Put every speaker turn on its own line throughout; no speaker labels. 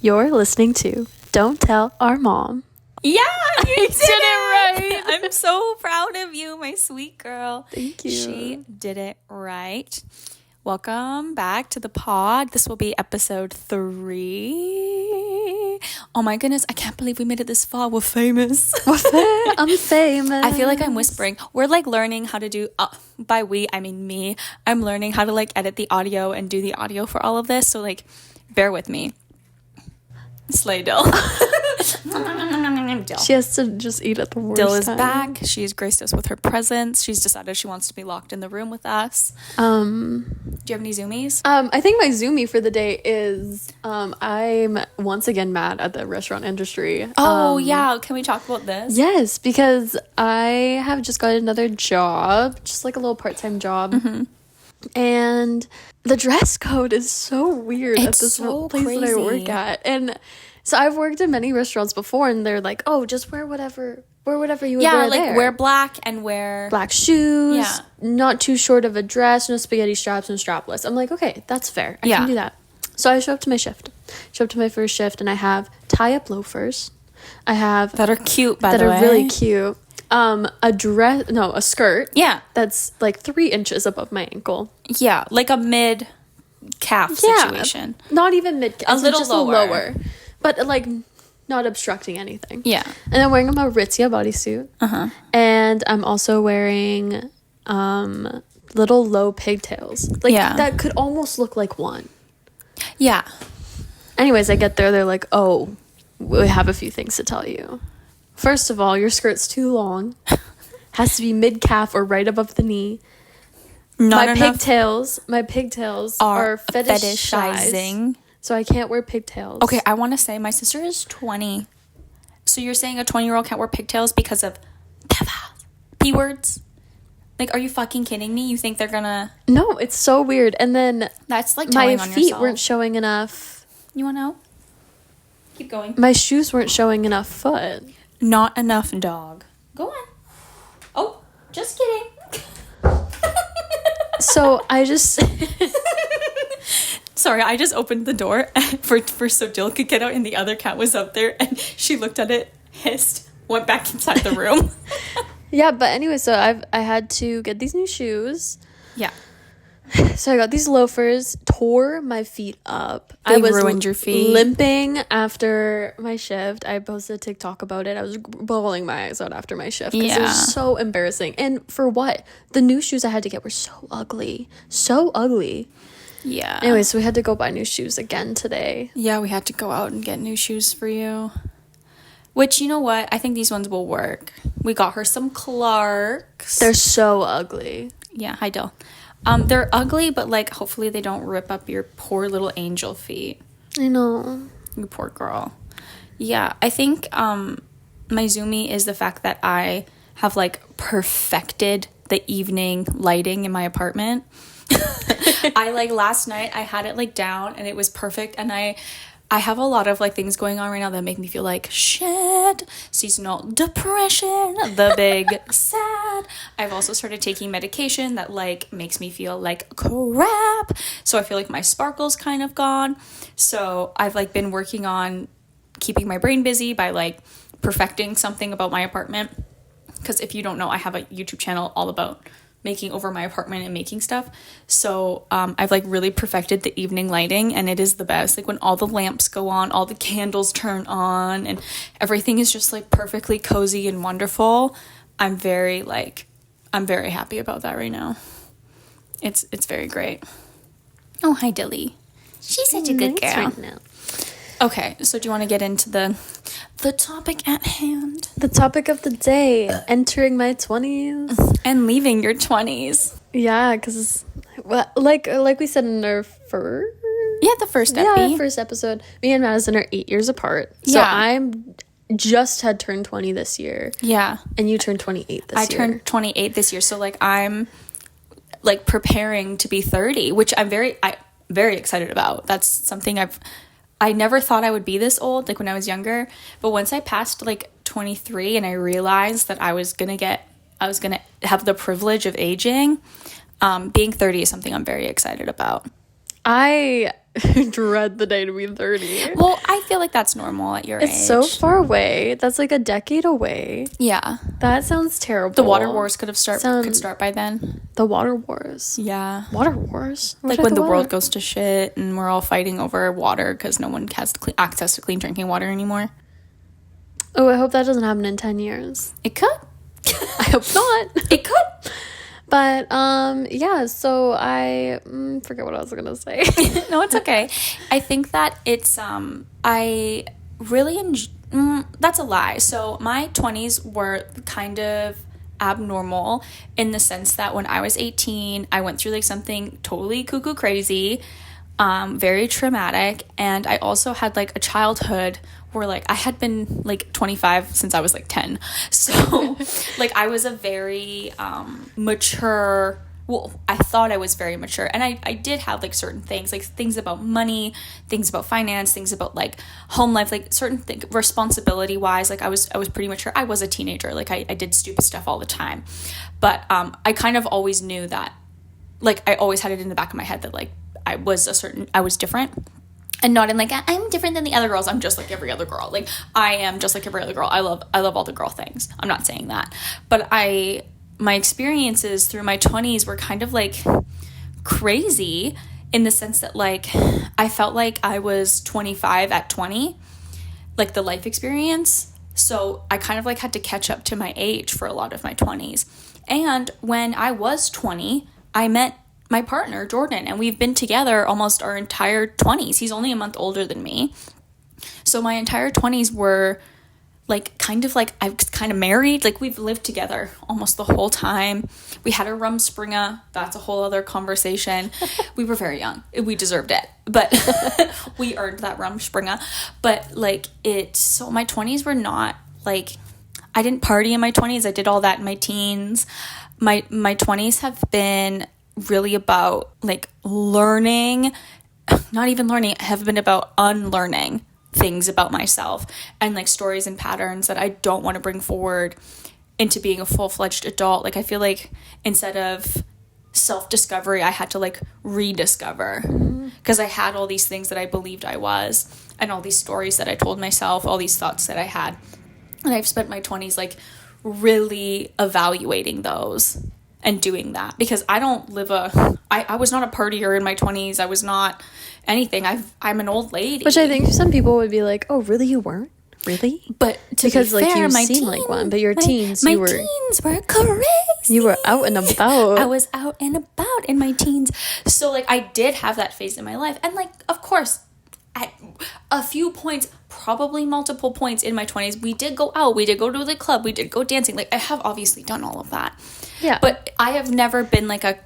You're listening to Don't Tell Our Mom.
Yeah, you did it right. I'm so proud of you, my sweet girl.
Thank you.
She did it right. Welcome back to the pod. This will be episode 3. Oh my goodness, I can't believe we made it this far. We're famous.
I'm famous.
I feel like I'm whispering. We're like learning how to do, by we, I mean me. I'm learning how to like edit the audio and do the audio for all of this. So like, bear with me. Slay Dill.
She has to just eat at the worst
Dill is
time.
back. She's graced us with her presence. She's decided she wants to be locked in the room with us. Do you have any zoomies?
I think my zoomie for the day is I'm once again mad at the restaurant industry.
Yeah. Can we talk about this?
Yes, because I have just got another job, just like a little part-time job. Mm-hmm. And the dress code is so weird at this
so
place that I work
crazy.
at. And so I've worked in many restaurants before, and they're like, "Oh, just wear whatever you would wear
like
there.
wear black and wear
Black shoes,
Yeah.
not too short of a dress, no spaghetti straps, and strapless." I'm like, okay, that's fair. I can do that. So I show up to my shift. Show up to my first shift, and I have tie-up loafers. I have
that are cute, by the way.
that are really cute. A skirt.
Yeah.
That's like 3 inches above my ankle.
Yeah, like a mid calf situation.
Not even mid.
A little
just
lower.
But like not obstructing anything.
Yeah.
And I'm wearing a Maurizia bodysuit. And I'm also wearing little low pigtails. Like that could almost look like one.
Yeah.
Anyways, I get there, they're like, "Oh, we have a few things to tell you. First of all, your skirt's too long. Has to be mid-calf or right above the knee. My pigtails are fetishizing. So I can't wear pigtails."
Okay, I want to say my sister is 20. So you're saying a 20-year-old can't wear pigtails because of P words? Like, are you fucking kidding me? You think they're gonna...
No, it's so weird. And then
That's like
my
telling on
feet
yourself.
weren't showing enough.
You want to know? Keep going.
My shoes weren't showing enough foot.
Not enough, dog. Go on. Oh, just kidding.
So I just...
Sorry, I just opened the door for so Jill could get out, and the other cat was up there, and she looked at it, hissed, went back inside the room.
Yeah, but anyway, so I had to get these new shoes.
Yeah.
So I got these loafers, tore my feet up.
They
I was
ruined your feet.
Limping after my shift. I posted a TikTok about it. I was bawling my eyes out after my shift because it was so embarrassing. And for what? The new shoes I had to get were so ugly. So ugly.
Yeah.
Anyway, so we had to go buy new shoes again today.
Yeah, we had to go out and get new shoes for you. Which, you know what? I think these ones will work. We got her some Clarks.
They're so ugly.
Yeah, hi, Dill. They're ugly, but, like, hopefully they don't rip up your poor little angel feet.
I know.
You poor girl. Yeah, I think my zoomie is the fact that I have, like, perfected the evening lighting in my apartment. Last night, I had it, like, down, and it was perfect, and I have a lot of, like, things going on right now that make me feel like shit, seasonal depression, the big sad. I've also started taking medication that, like, makes me feel like crap. So I feel like my sparkle's kind of gone. So I've, like, been working on keeping my brain busy by, like, perfecting something about my apartment. Because if you don't know, I have a YouTube channel all about making over my apartment and making stuff. So I've like really perfected the evening lighting, and it is the best. Like when all the lamps go on, all the candles turn on, and everything is just like perfectly cozy and wonderful. I'm very happy about that right now. It's very great. Oh, hi Dilly. She's such a good girl.
Right now.
Okay, so do you want to get into the topic at hand?
The topic of the day, entering my 20s.
And leaving your 20s.
Yeah, because, well, like we said in our first...
Yeah, the first
episode. Me and Madison are 8 years apart. So I'm just had turned 20 this year.
Yeah.
And you turned 28 this year.
I turned 28 this year. So, like, I'm, like, preparing to be 30, which I'm very excited about. That's something I never thought I would be this old, like when I was younger. But once I passed like 23 and I realized that I was going to have the privilege of aging, being 30 is something I'm very excited about.
I dread the day to be 30.
Well, I feel like that's normal at your age.
It's so far away. That's like a decade away.
Yeah.
That sounds terrible.
The water wars could start by then.
The water wars.
Yeah.
Water wars?
Like when the world goes to shit and we're all fighting over water because no one has access to clean drinking water anymore.
Oh, I hope that doesn't happen in 10 years.
It could.
I hope not.
It could.
But, yeah, so I forget what I was going to say.
No, it's okay. I think that it's, I really, that's a lie. So my 20s were kind of abnormal in the sense that when I was 18, I went through like something totally cuckoo crazy, very traumatic. And I also had like a childhood where like I had been like 25 since I was like 10. So like I was a very mature, well, I thought I was very mature, and I did have like certain things, like things about money, things about finance, things about like home life, like certain responsibility wise, like I was pretty mature. I was a teenager, like I did stupid stuff all the time, but I kind of always knew that, like I always had it in the back of my head that like I was different. And not in like, I'm different than the other girls. I'm just like every other girl. Like, I am just like every other girl. I love all the girl things. I'm not saying that. But my experiences through my 20s were kind of like crazy in the sense that like, I felt like I was 25 at 20, like the life experience. So I kind of like had to catch up to my age for a lot of my 20s. And when I was 20, I met my partner, Jordan, and we've been together almost our entire 20s. He's only a month older than me. So my entire 20s were like kind of like I was kind of married. Like we've lived together almost the whole time. We had a rumspringa. That's a whole other conversation. We were very young. We deserved it. But we earned that rumspringa. But like so my 20s were not like, I didn't party in my 20s. I did all that in my teens. My 20s have been really about like learning, not even learning, have been about unlearning things about myself and like stories and patterns that I don't want to bring forward into being a full-fledged adult. Like I feel like instead of self-discovery, I had to like rediscover, because I had all these things that I believed I was, and all these stories that I told myself, all these thoughts that I had, and I've spent my 20s like really evaluating those and doing that, because I don't live I was not a partier in my 20s. I was not anything. I'm an old lady.
Which I think some people would be like, oh, really? You weren't? Really?
But
because be fair, like you seem like one, but your teens, you were
crazy.
You were out and about.
I was out and about in my teens. So like I did have that phase in my life. And like, of course, at a few points, probably multiple points in my 20s, we did go out, we did go to the club, we did go dancing. Like I have obviously done all of that. Yeah. But I have never been like a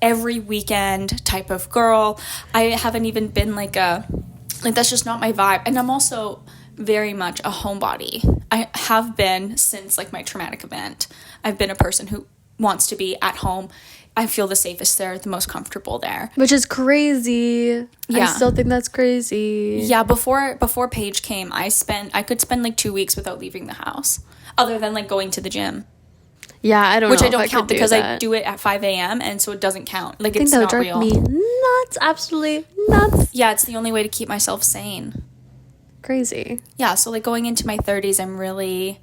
every weekend type of girl. I haven't even been like that's just not my vibe. And I'm also very much a homebody. I have been since like my traumatic event. I've been a person who wants to be at home. I feel the safest there, the most comfortable there.
Which is crazy. Yeah. I still think that's crazy.
Yeah, before Paige came, I could spend like 2 weeks without leaving the house, other than like going to the gym.
Yeah, I don't know.
Which I don't count because I do it at 5 a.m. and so it doesn't count. Like it's not real.
I think that would drive me nuts. Absolutely nuts.
Yeah, it's the only way to keep myself sane.
Crazy.
Yeah, so like going into my 30s,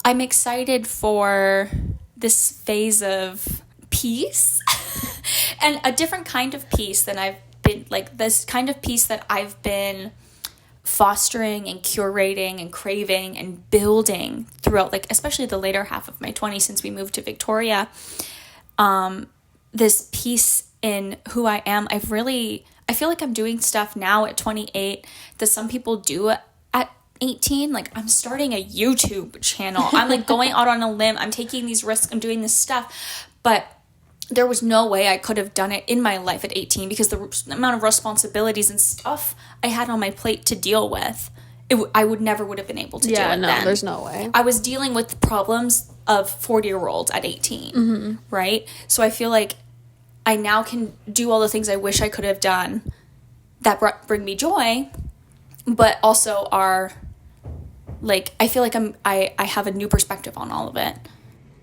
I'm excited for this phase of peace and a different kind of peace than I've been, like this kind of peace that I've been fostering and curating and craving and building throughout, like especially the later half of my 20s since we moved to Victoria. This peace in who I am. I feel like I'm doing stuff now at 28 that some people do at 18. Like I'm starting a YouTube channel. I'm like going out on a limb. I'm taking these risks. I'm doing this stuff. But there was no way I could have done it in my life at 18 because the amount of responsibilities and stuff I had on my plate to deal with, I would have been able to do it then.
Yeah, no, there's no way.
I was dealing with problems of 40-year-olds at 18, right? So I feel like I now can do all the things I wish I could have done that bring me joy, but also are, like, I feel like I have a new perspective on all of it.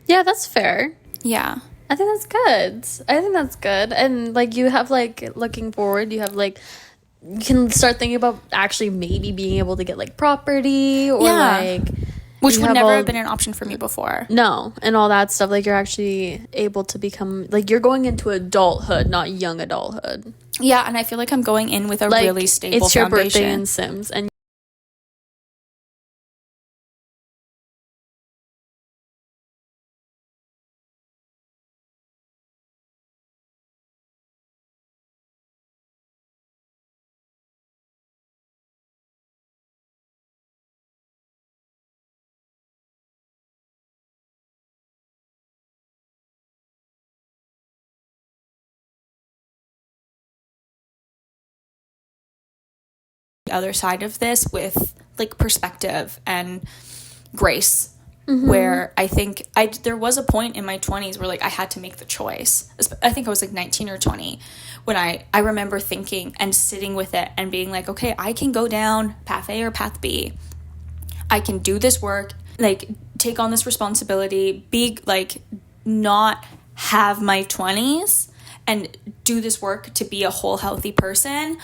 Yeah, that's fair.
Yeah.
I think that's good. And like you have like looking forward, you have like you can start thinking about actually maybe being able to get like property or like
which would never have been an option for me before.
No, and all that stuff. Like you're actually able to become like you're going into adulthood, not young adulthood.
Yeah, and I feel like I'm going in with a like, really stable
it's your
foundation.
Birthday in Sims, and
the other side of this with like perspective and grace. Where I think there was a point in my 20s where like I had to make the choice. I think I was like 19 or 20 when I remember thinking and sitting with it and being like, okay, I can go down path A or path B. I can do this work, like take on this responsibility, be like not have my 20s and do this work to be a whole healthy person,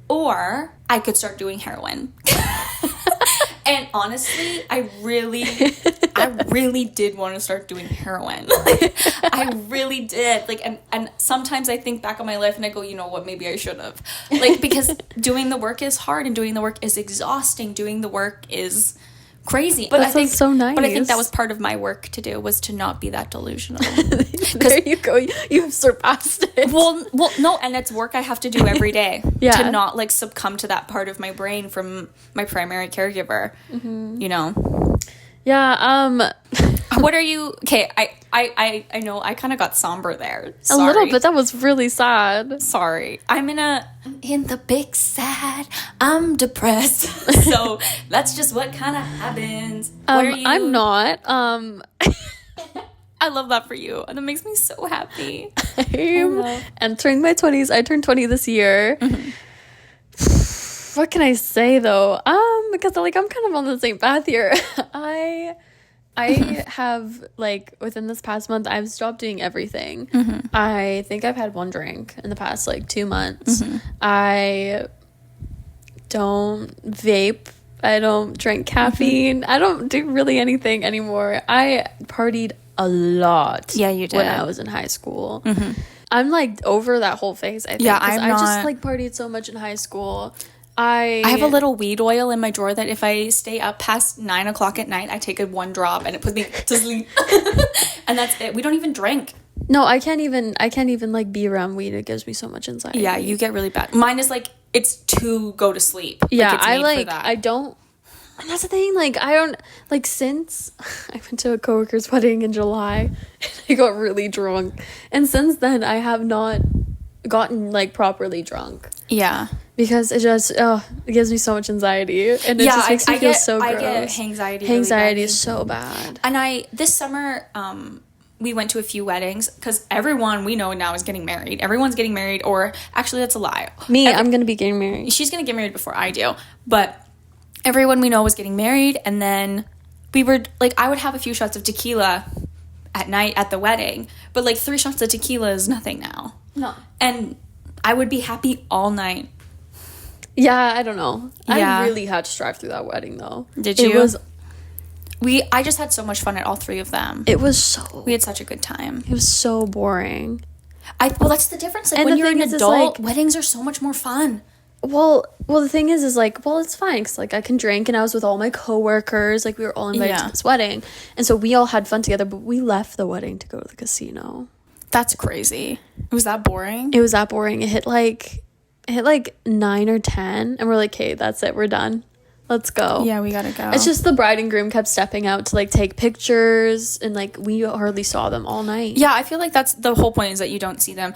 or I could start doing heroin. And honestly, I really did want to start doing heroin. I really did. Like, and sometimes I think back on my life and I go, you know what, maybe I should have. Like, because doing the work is hard and doing the work is exhausting. Doing the work is crazy. But I think so nice. But I think that was part of my work to do, was to not be that delusional.
There you go. You have surpassed it.
Well, no, and it's work I have to do every day to not like succumb to that part of my brain from my primary caregiver. You know.
Yeah.
What are you? Okay, I know I kind of got somber there. Sorry.
A little bit. That was really sad.
Sorry. I'm in the big sad. I'm depressed. So that's just what kind of happens. What are you?
I'm not.
I love that for you. And it makes me so happy.
I'm entering my 20s. I turned 20 this year. What can I say though? Because like I'm kind of on the same path here. I have like within this past month I've stopped doing everything. I think I've had one drink in the past like 2 months. I don't vape. I don't drink caffeine. I don't do really anything anymore. I partied a lot.
Yeah, you did.
When I was in high school. I'm like over that whole phase, I think.
Yeah,
I just like partied so much in high school. I
have a little weed oil in my drawer that if I stay up past 9 o'clock at night, I take a one drop and it puts me to sleep. And that's it. We don't even drink.
No, I can't even like be around weed. It gives me so much anxiety.
Yeah, you get really bad. Mine is like, it's to go to sleep.
Yeah, I don't. And that's the thing, like, I don't, like, since I went to a coworker's wedding in July, I got really drunk. And since then, I have not gotten, like, properly drunk.
Yeah.
Because it just, it gives me so much anxiety. And it just makes me feel so gross.
I get anxiety really
Anxiety
badly.
is so bad.
And this summer, we went to a few weddings, because everyone we know now is getting married. Everyone's getting married, or actually, that's a lie.
I'm going to be getting married.
She's going to get married before I do. But everyone we know was getting married, and then we were, like, I would have a few shots of tequila at night at the wedding, but, like, 3 shots of tequila is nothing now.
No.
And I would be happy all night.
Yeah, I don't know.
Yeah.
I really had to strive through that wedding, though.
Did you? I just had so much fun at all 3 of them. We had such a good time.
It was so boring.
Well, that's the difference. Like, when you're an adult, weddings are so much more fun.
Well, the thing is like, well, it's fine, because, like, I can drink, and I was with all my coworkers, like, we were all invited to this wedding, and so we all had fun together, but we left the wedding to go to the casino.
That's crazy. Was that boring?
It was that boring. It hit like 9 or 10, and we're like, okay, that's it, we're done. Let's go.
Yeah, we gotta go.
It's just the bride and groom kept stepping out to, like, take pictures, and, like, we hardly saw them all night.
Yeah, I feel like that's the whole point, is that you don't see them.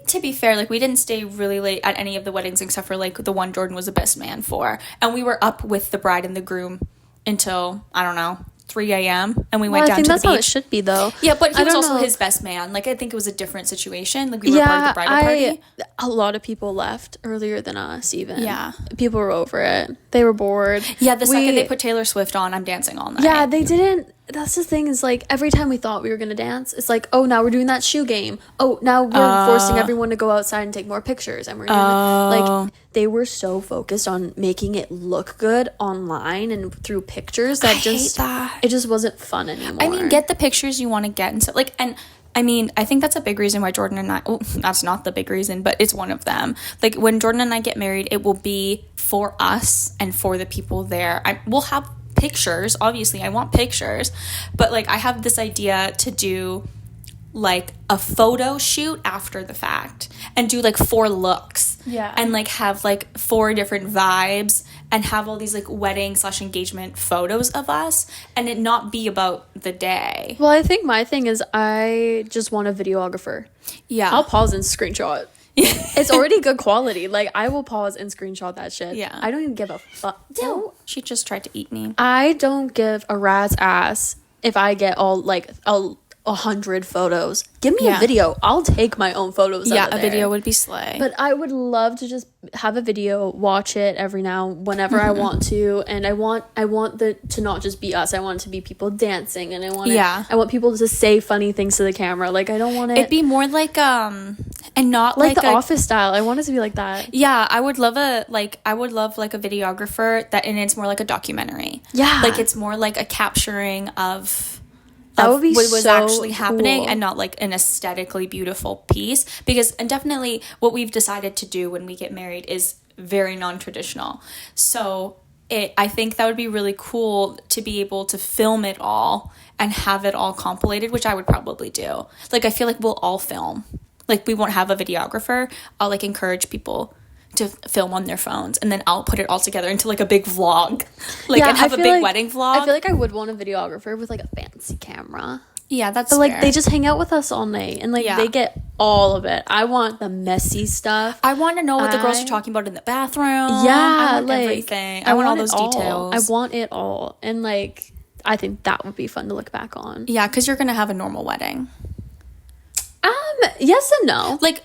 To be fair, like, we didn't stay really late at any of the weddings except for, like, the one Jordan was the best man for. And we were up with the bride and the groom until, I don't know, 3 a.m. And we went down to the beach. I think that's how
it should be, though.
Yeah, but he was also his best man. Like, I think it was a different situation. Like, we were part of the bridal party.
A lot of people left earlier than us, even.
Yeah.
People were over it. They were bored.
Yeah, the second they put Taylor Swift on, I'm dancing all night.
Yeah, they didn't. that's the thing is, like, every time we thought we were gonna dance, it's like, oh, now we're doing that shoe game. Oh, now we're forcing everyone to go outside and take more pictures, and we're doing like, they were so focused on making it look good online and through pictures that it just wasn't fun anymore.
I mean, get the pictures you want to get, and so, like, and I mean, I think that's a big reason why Jordan and I, that's not the big reason, but it's one of them. Like, when Jordan and I get married, it will be for us and for the people there. We'll have pictures, obviously. I want pictures, but, like, I have this idea to do, like, a photo shoot after the fact and do, like, 4 looks.
Yeah.
And, like, have, like, 4 different vibes and have all these, like, wedding/engagement photos of us and it not be about the day.
Well, I think my thing is I just want a videographer.
Yeah.
I'll pause and screenshot. It's already good quality. Like, I will pause and screenshot that shit.
Yeah.
I don't even give a fuck.
No. She just tried to eat me.
I don't give a rat's ass if I get all, like, 100 photos. Give me a video. I'll take my own photos.
Yeah, a video would be slay.
But I would love to just have a video, watch it every now, whenever I want to, and I want to not just be us. I want it to be people dancing, and I want people to say funny things to the camera. Like, I don't want it.
It'd be more like and not
like the Office style. I want it to be like that.
Yeah, I would love a videographer that, and it's more like a documentary.
Yeah,
like it's more like a capturing of.
That would be
what was
so
actually happening
cool.
and not like an aesthetically beautiful piece, because and definitely what we've decided to do when we get married is very non-traditional. So I think that would be really cool to be able to film it all and have it all compilated, which I would probably do. Like, I feel like we'll all film. Like, we won't have a videographer. I'll, like, encourage people to film on their phones, and then I'll put it all together into, like, a big vlog. Like, and have a big wedding vlog.
I feel like I would want a videographer with, like, a fancy camera.
Yeah, that's
But, like,
fair.
they just hang out with us all night, and, like, they get all of it. I want the messy stuff.
I want to know what the girls are talking about in the bathroom.
Yeah,
I want
like,
everything. I want all those details.
I want it all. And, like, I think that would be fun to look back on.
Yeah, because you're going to have a normal wedding.
Yes and no.
Like,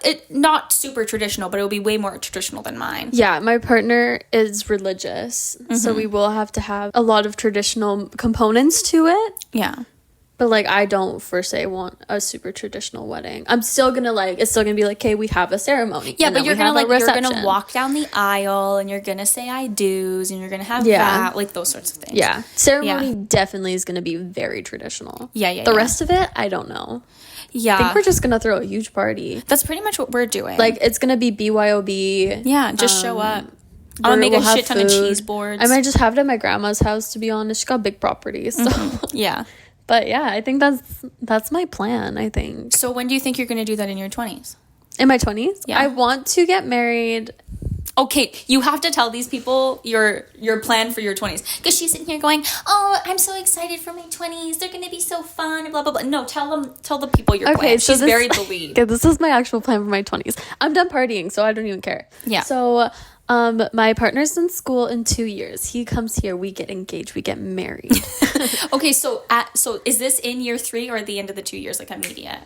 it not super traditional, but it will be way more traditional than mine.
Yeah, my partner is religious, so we will have to have a lot of traditional components to it.
Yeah.
But, like, I don't, per se, want a super traditional wedding. I'm still gonna, like, it's still gonna be like, okay, we have a ceremony.
Yeah, but you're gonna, like, you're gonna walk down the aisle, and you're gonna say I do's, and you're gonna have that, like, those sorts of things.
Yeah. Ceremony definitely is gonna be very traditional.
Yeah.
The rest of it, I don't know.
Yeah.
I think we're just gonna throw a huge party.
That's pretty much what we're doing.
Like, it's gonna be BYOB.
Yeah, just show up. I'm gonna make a shit ton of cheese boards.
I might just have it at my grandma's house, to be honest. She's got big properties, so.
Yeah.
But yeah, I think that's my plan, I think.
So when do you think you're gonna do that in your 20s?
In my 20s?
Yeah.
I want to get married.
Okay, you have to tell these people your plan for your 20s, because she's sitting here going, "Oh, I'm so excited for my 20s. They're gonna be so fun." And blah blah blah. No, tell the people your plan.
So
she's very the lead.
Okay, this is my actual plan for my 20s. I'm done partying, so I don't even care.
Yeah.
So, my partner's in school in 2 years. He comes here. We get engaged. We get married.
Okay, so is this in year 3 or at the end of the 2 years, like immediate?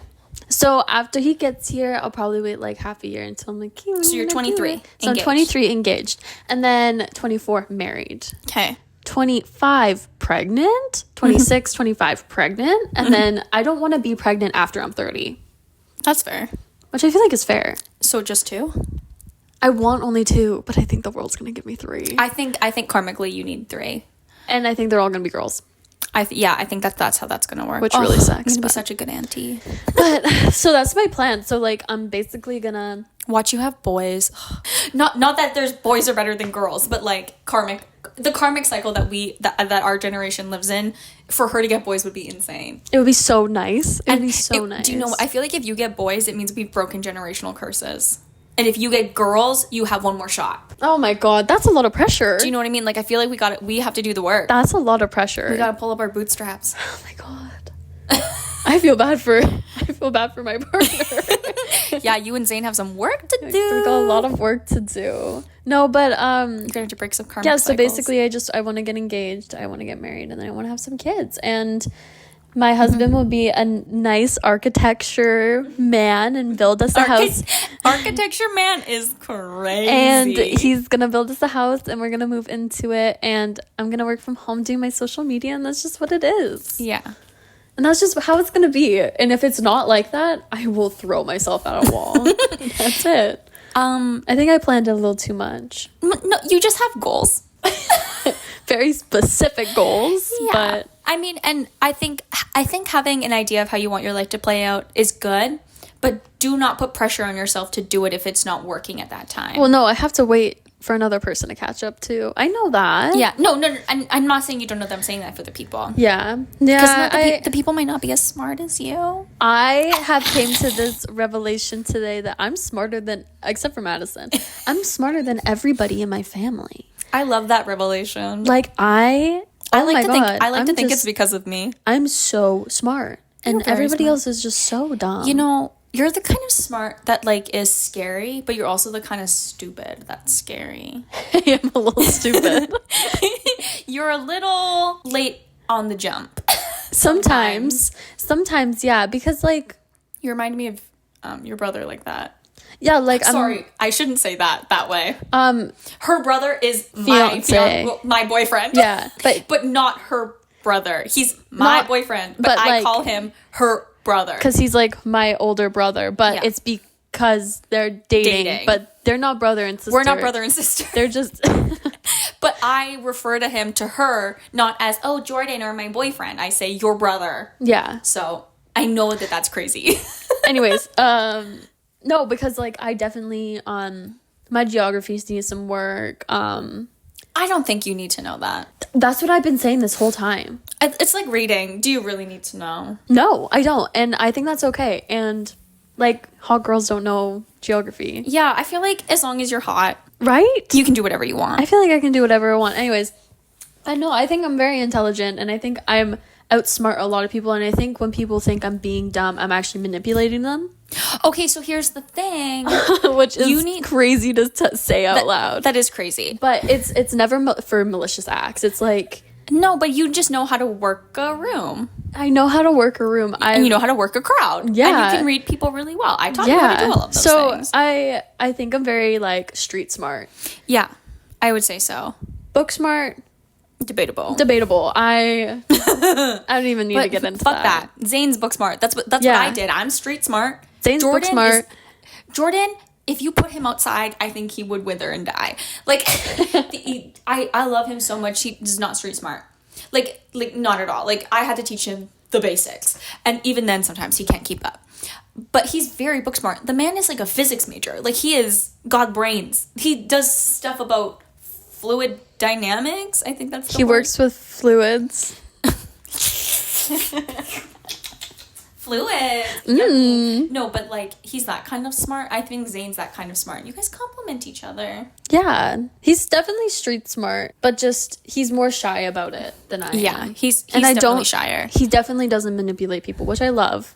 So after he gets here, I'll probably wait like half a year until I'm like,
so you're 23.
So I'm 23 engaged, and then 24 married.
Okay.
25 pregnant, 26, 25 pregnant, and then I don't want to be pregnant after I'm 30.
That's fair.
Which I feel like is fair.
So just 2?
I want only 2, but I think the world's gonna give me 3.
I think karmically you need 3,
and I think they're all gonna be girls.
I think that's how that's gonna work.
Which really sucks.
I'm gonna be such a good auntie.
But so that's my plan. So, like, I'm basically gonna
watch you have boys. Not that there's boys are better than girls, but like the karmic cycle that our generation lives in, for her to get boys would be insane.
It would be so nice. It would be so nice.
Do you know? I feel like if you get boys, it means we've broken generational curses. And if you get girls, you have one more shot.
Oh my god, that's a lot of pressure.
Do you know what I mean? Like, I feel like we have to do the work.
That's a lot of pressure.
We gotta pull up our bootstraps.
Oh my god. I feel bad for my partner.
Yeah, you and Zane have some work to do.
We got a lot of work to do. No, but
you're gonna have to break some karmic
yeah, so
cycles.
basically I want to get engaged, I want to get married, and then I want to have some kids. And My husband will be a nice architecture man and build us a house.
Architecture man is crazy.
And he's going to build us a house and we're going to move into it. And I'm going to work from home doing my social media. And that's just what it is.
Yeah.
And that's just how it's going to be. And if it's not like that, I will throw myself at a wall. That's it. I think I planned a little too much.
No, you just have goals.
Very specific goals.
Yeah.
But
I mean, and I think having an idea of how you want your life to play out is good, but do not put pressure on yourself to do it if it's not working at that time.
well, no, I have to wait for another person to catch up to. I know that.
Yeah. No. I'm not saying you don't know that. I'm saying that for the people.
Yeah.
Because the people might not be as smart as you.
I have came to this revelation today that I'm smarter than, except for Madison, I'm smarter than everybody in my family.
I love that revelation.
Like
I like to think it's because of me.
I'm so smart. And
You're very
everybody
smart.
else is just so dumb.
You know, you're the kind of smart that like is scary, but you're also the kind of stupid that's scary.
I am a little stupid.
You're a little late on the jump.
Sometimes, yeah, because like,
You remind me of your brother like that.
yeah, like
Sorry, I shouldn't say that way. Her brother is
Fiancé.
my boyfriend.
Yeah,
but not her brother. He's my boyfriend, but I
like,
call him her brother.
because he's like my older brother, but
Yeah.
it's because they're dating, but they're not brother and sister.
We're not brother and sister.
They're just
But I refer to him to her not as, oh, Jordan or my boyfriend. I say your brother.
yeah.
So I know that that's crazy.
Anyways, no, because like I definitely my geographies need some work.
I don't think you need to know that.
That's what I've been saying this whole time.
It's like reading. Do you really need to know?
No, I don't, and I think that's okay. And like hot girls don't know geography,
Yeah, I feel like as long as you're hot,
right?
you can do whatever you want.
I feel like I can do whatever I want. Anyways, I know I think I'm very intelligent, and I think I'm outsmart a lot of people. And I think when people think I'm being dumb, I'm actually manipulating them.
Okay, so here's the thing.
Which is crazy to say out loud.
That is crazy.
But it's never for malicious acts. It's like,
no, but you just know how to work a room.
I know how to work a room.
And you know how to work a crowd.
Yeah.
And you can read people really well. I taught you how to do all of those things.
So I think I'm very like street smart.
Yeah, I would say so.
Book smart.
Debatable.
I don't even need to get into
fuck that. Zane's book smart. That's what I did. I'm street smart.
Zane's book smart.
Jordan, if you put him outside, I think he would wither and die. Like, I love him so much. He is not street smart. Like not at all. Like, I had to teach him the basics. And even then, sometimes he can't keep up. But he's very book smart. The man is like a physics major. Like, he is God brains. He does stuff about fluid dynamics. I think that's the word.
Works with fluids.
Fluid. Yeah. No, but like he's that kind of smart. I think Zane's that kind of smart. You guys complement each other.
Yeah, he's definitely street smart, but just he's more shy about it than I am.
Yeah, he's definitely shyer.
He definitely doesn't manipulate people, which I love.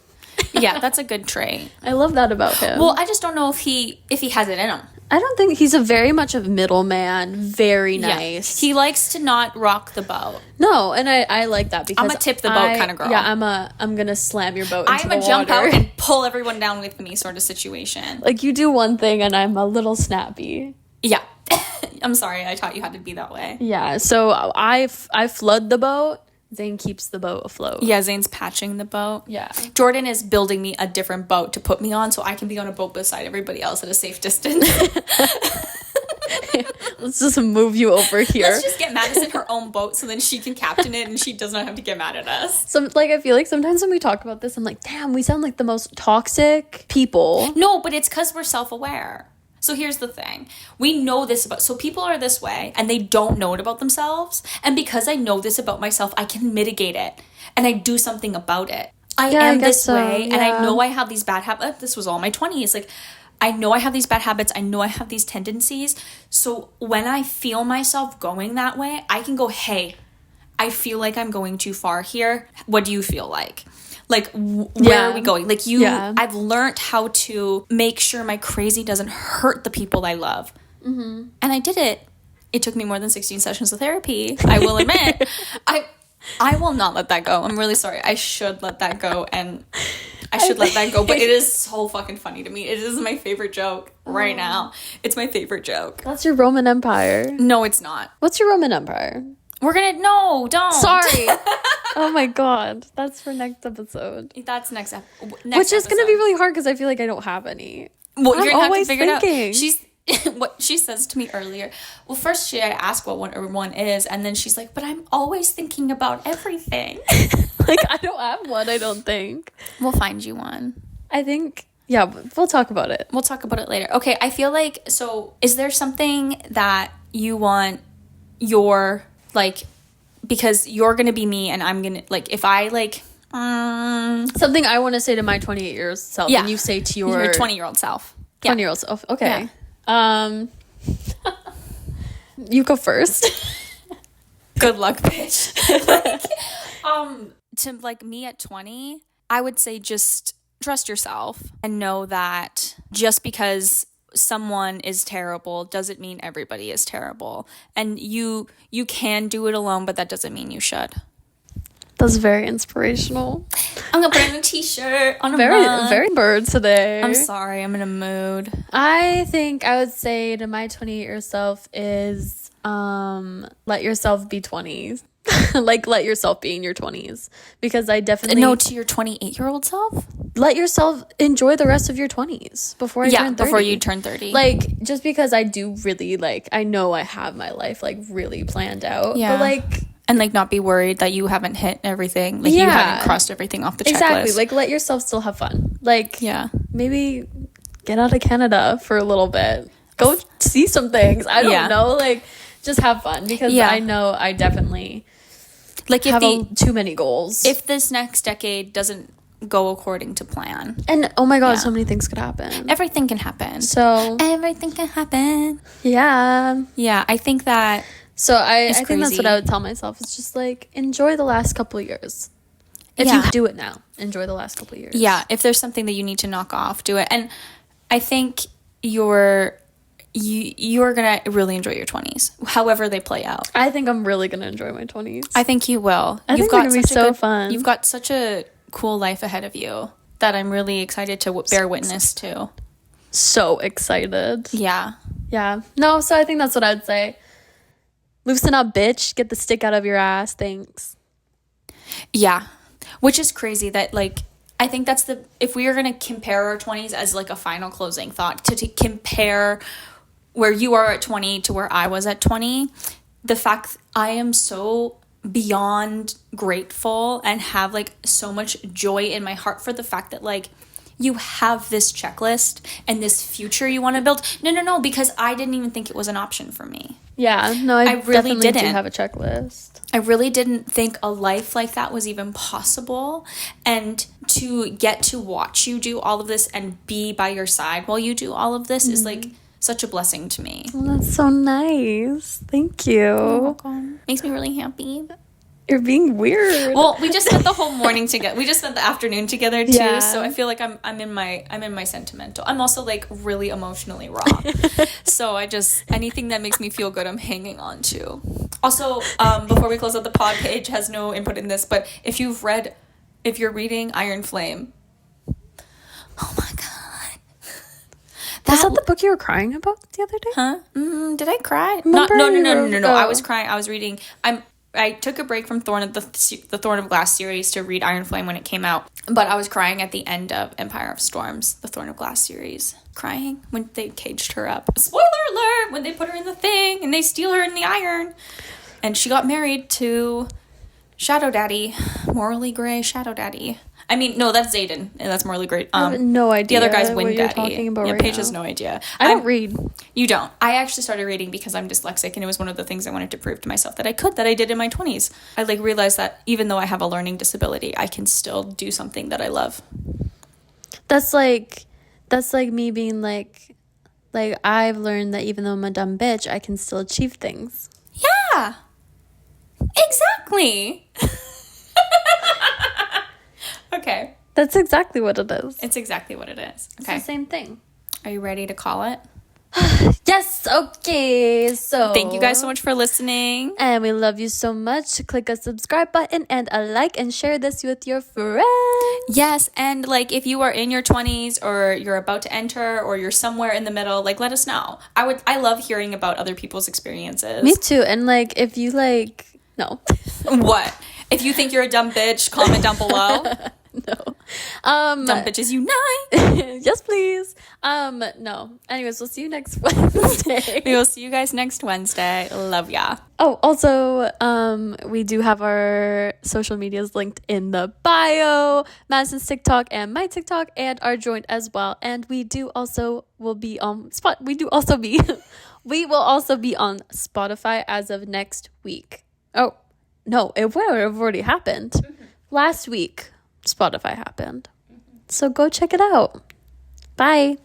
Yeah, that's a good trait.
I love that about him.
Well, I just don't know if he has it in him.
I don't think he's a very much of middleman. Very nice.
Yeah. He likes to not rock the boat.
No, and I like that because
I'm a tip the boat kind of girl.
Yeah, I'm gonna slam your boat into the water.
I'm a jump out and pull everyone down with me sort of situation.
Like you do one thing and I'm a little snappy.
Yeah. I'm sorry, I taught you how to be that way.
Yeah, so I flood the boat. Zane keeps the boat afloat.
Yeah, Zane's patching the boat.
Yeah.
Jordan is building me a different boat to put me on so I can be on a boat beside everybody else at a safe distance.
Let's just move you over here.
Let's just get Madison her own boat so then she can captain it and she does not have to get mad at us.
I feel like sometimes when we talk about this, I'm like, damn, we sound like the most toxic people.
No, but it's because we're self-aware. So here's the thing. We know this about... So people are this way, and they don't know it about themselves. And because I know this about myself, I can mitigate it. And I do something about it. I am this way, and I know I have these bad habits. This was all my 20s. Like, I know I have these bad habits. I know I have these tendencies. So when I feel myself going that way, I can go, hey, I feel like I'm going too far here. What do you feel like? Like, where are we going? Like, I've learned how to make sure my crazy doesn't hurt the people I love. Mm-hmm. And I did it. It took me more than 16 sessions of therapy, I will admit. I will not let that go. I'm really sorry. I should let that go, and I should let that go, but it is so fucking funny to me. It is my favorite joke right now. It's my favorite joke.
That's your Roman Empire.
No, it's not.
What's your Roman Empire?
No, don't.
Sorry. Oh my god. That's for next episode.
That's next episode.
Which is going to be really hard because I feel like I don't have any.
Well,
I'm
you're going to have to
always
figure
thinking.
it out. She's what she says to me earlier. Well, first I ask what one is, and then she's like, but I'm always thinking about everything.
Like, I don't have one, I don't think.
We'll find you one.
I think, yeah, we'll talk about it.
We'll talk about it later. Okay, I feel like, so is there something that you want your, like, because you're going to be me and I'm going to, like, if I, like,
something I want to say to my 28 year old self, and you say to your
20-year-old self.
20-year-old self. Okay. Yeah. You go first.
Good luck, bitch. To like me at 20, I would say just trust yourself and know that just because someone is terrible doesn't mean everybody is terrible. And you can do it alone, but that doesn't mean you should.
That's very inspirational.
I'm gonna put in a t-shirt on a
very bird today.
I'm sorry, I'm in a mood.
I think I would say to my 28-year self is let yourself be 20s. Like, let yourself be in your 20s, because I definitely
to your 28-year-old self,
let yourself enjoy the rest of your 20s before you turn 30.
Before you turn 30.
Like, just because I do really, like, I know I have my life, like, really planned out.
Yeah.
But, like,
and, like, not be worried that you haven't hit everything. Like, you haven't crossed everything off the checklist.
Exactly. Like, let yourself still have fun. Like, maybe get out of Canada for a little bit. Go see some things. I don't know. Like, just have fun. Because I know I definitely
like
have too many goals.
If this next decade doesn't go according to plan.
And, oh my God, so many things could happen.
Everything can happen.
So.
Everything can happen.
Yeah.
Yeah, I think that.
So I think that's what I would tell myself. It's just like, enjoy the last couple of years. If you do it now, enjoy the last couple of years.
Yeah, if there's something that you need to knock off, do it. And I think you're gonna really enjoy your 20s, however they play out.
I think I'm really gonna enjoy my 20s.
I think you will.
I think it's gonna be so fun.
You've got such a cool life ahead of you that I'm really excited to bear witness to.
So excited.
Yeah.
No, so I think that's what I'd say. Loosen up, bitch. Get the stick out of your ass. Thanks.
Yeah. Which is crazy that, like, I think that's if we are going to compare our 20s as, like, a final closing thought, to compare where you are at 20 to where I was at 20, the fact I am so beyond grateful and have, like, so much joy in my heart for the fact that, like, you have this checklist and this future you want to build. No, because I didn't even think it was an option for me.
Yeah, no, I really didn't have a checklist.
I really didn't think a life like that was even possible. And to get to watch you do all of this and be by your side while you do all of this is, like, such a blessing to me.
Well, that's so nice. Thank you.
You're welcome. Makes me really happy.
You're being weird.
Well, we just spent the whole morning together. We just spent the afternoon together too. Yeah. So I feel like I'm in my sentimental. I'm also, like, really emotionally raw. So anything that makes me feel good, I'm hanging on to. Also, before we close out the pod, Paige has no input in this, but if you're reading Iron Flame, oh my God.
Was that the book you were crying about the other day?
Huh? Did I cry?
No.
I was crying. I was reading. I took a break from the Thorn of Glass series to read Iron Flame when it came out. But I was crying at the end of Empire of Storms, the Thorn of Glass series. Crying when they caged her up. Spoiler alert! When they put her in the thing and they steal her in the iron. And she got married to Shadow Daddy. Morally gray Shadow Daddy. I mean, no, that's Xaden, and that's morally great.
I have no idea.
The other guy's Wind
what you're
Daddy.
Talking about
yeah,
right
Paige
now.
has no idea.
I don't read.
You don't. I actually started reading because I'm dyslexic, and it was one of the things I wanted to prove to myself that I did in my 20s. I, like, realized that even though I have a learning disability, I can still do something that I love.
That's like me being like I've learned that even though I'm a dumb bitch, I can still achieve things.
Yeah. Exactly. Okay.
That's exactly what it is.
It's exactly what it is.
It's
okay.
the same thing.
Are you ready to call it?
Yes, okay. So
Thank you guys so much for listening.
And we love you so much. Click a subscribe button and a like and share this with your friends.
Yes, and like if you are in your 20s or you're about to enter or you're somewhere in the middle, like let us know. I love hearing about other people's experiences.
Me too. And like if you like no.
What? If you think you're a dumb bitch, comment down below.
No.
Dumb bitches unite.
Yes, please. No. Anyways, we'll see you next Wednesday.
We will see you guys next Wednesday. Love ya.
Oh, also, we do have our social medias linked in the bio, Madison's TikTok and my TikTok, and our joint as well. And we will be on we will also be on Spotify as of next week. Oh, no, it would have already happened. Mm-hmm. Last week, Spotify happened. Mm-hmm. So go check it out. Bye.